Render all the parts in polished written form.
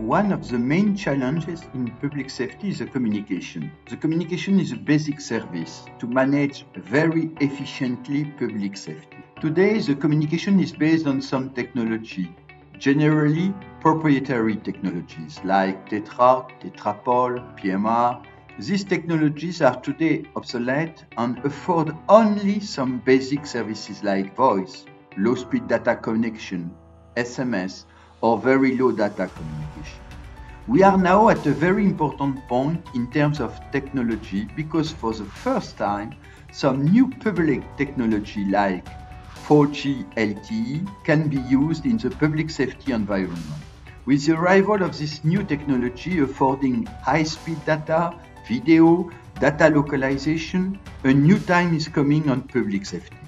one of the main challenges in public safety is the communication. The communication is a basic service to manage very efficiently public safety. Today, the communication is based on some technology, generally proprietary technologies like Tetra, Tetrapol, PMR. These technologies are today obsolete and afford only some basic services like voice, low-speed data connection, SMS, or very low data communication. We are now at a very important point in terms of technology because for the first time, some new public technology like 4G LTE can be used in the public safety environment. With the arrival of this new technology affording high-speed data, video, data localization, a new time is coming on public safety.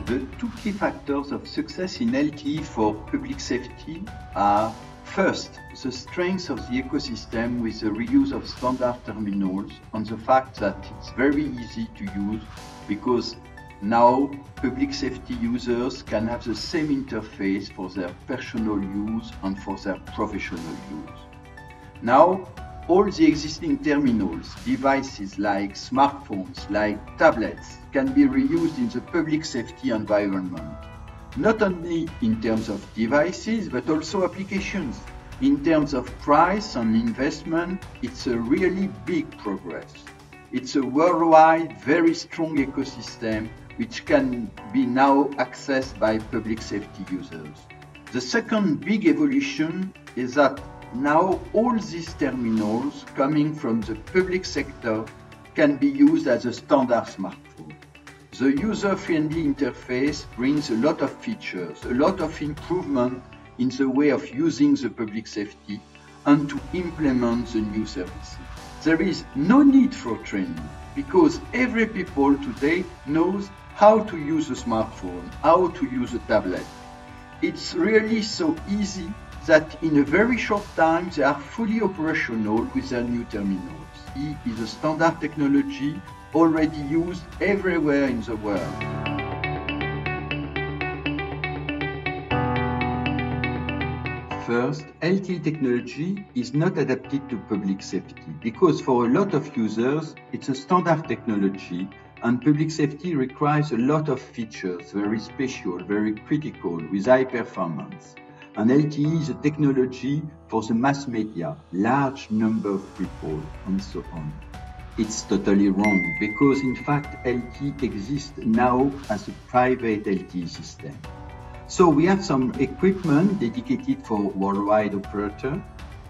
The two key factors of success in LTE for public safety are, first, the strength of the ecosystem with the reuse of standard terminals and the fact that it's very easy to use because now public safety users can have the same interface for their personal use and for their professional use. Now, all the existing terminals, devices like smartphones, like tablets, can be reused in the public safety environment. Not only in terms of devices, but also applications. In terms of price and investment, it's a really big progress. It's a worldwide, very strong ecosystem which can be now accessed by public safety users. The second big evolution is that now all these terminals coming from the public sector can be used as a standard smartphone. The user-friendly interface brings a lot of features, a lot of improvement in the way of using the public safety and to implement the new services. There is no need for training because every people today knows how to use a smartphone, how to use a tablet. It's really so easy that in a very short time they are fully operational with their new terminals. It is a standard technology already used everywhere in the world. First, LTE technology is not adapted to public safety because for a lot of users it's a standard technology and public safety requires a lot of features, very special, very critical, with high performance. And LTE is a technology for the mass media, large number of people, and so on. It's totally wrong, because in fact LTE exists now as a private LTE system. So we have some equipment dedicated for worldwide operator,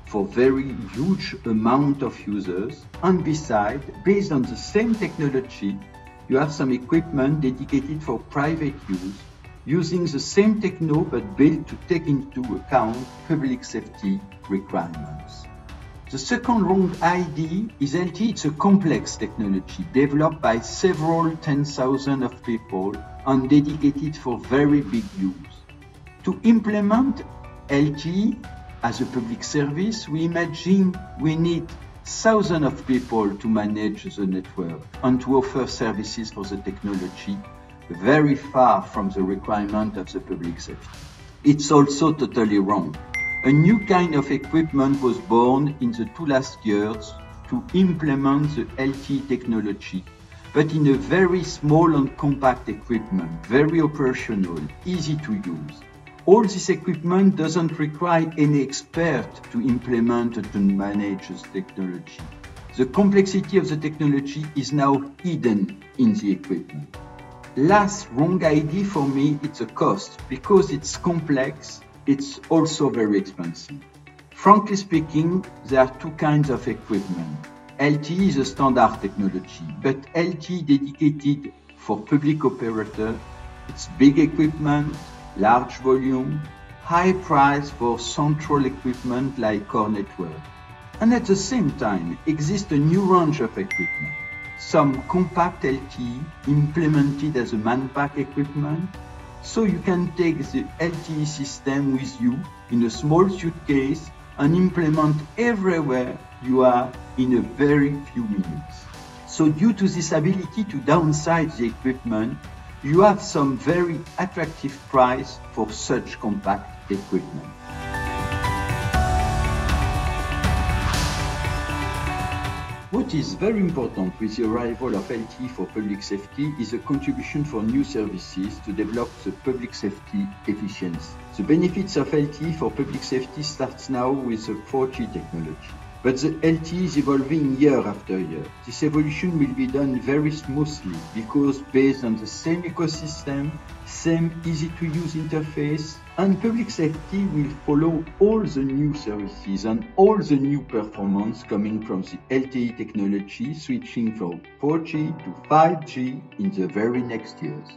for very huge amount of users, and besides, based on the same technology, you have some equipment dedicated for private use, using the same techno but built to take into account public safety requirements. The second wrong idea is LTE. It's a complex technology developed by several 10,000 of people and dedicated for very big use. To implement LTE as a public service, we imagine we need thousands of people to manage the network and to offer services for the technology very far from the requirement of the public safety. It's also totally wrong. A new kind of equipment was born in the last 2 years to implement the LTE technology, but in a very small and compact equipment, very operational, easy to use. All this equipment doesn't require any expert to implement and to manage this technology. The complexity of the technology is now hidden in the equipment. Last wrong idea for me, it's a cost. Because it's complex, it's also very expensive. Frankly speaking, there are two kinds of equipment. LTE is a standard technology, but LTE dedicated for public operator, it's big equipment, large volume, high price for central equipment like core network. And at the same time, exists a new range of equipment. Some compact LTE implemented as a man-pack equipment, so you can take the LTE system with you in a small suitcase and implement everywhere you are in a very few minutes. So due to this ability to downsize the equipment, you have some very attractive price for such compact equipment. What is very important with the arrival of LTE for public safety is a contribution for new services to develop the public safety efficiency. The benefits of LTE for public safety starts now with the 4G technology. But the LTE is evolving year after year. This evolution will be done very smoothly because based on the same ecosystem, same easy-to-use interface, and public safety will follow all the new services and all the new performance coming from the LTE technology switching from 4G to 5G in the very next years.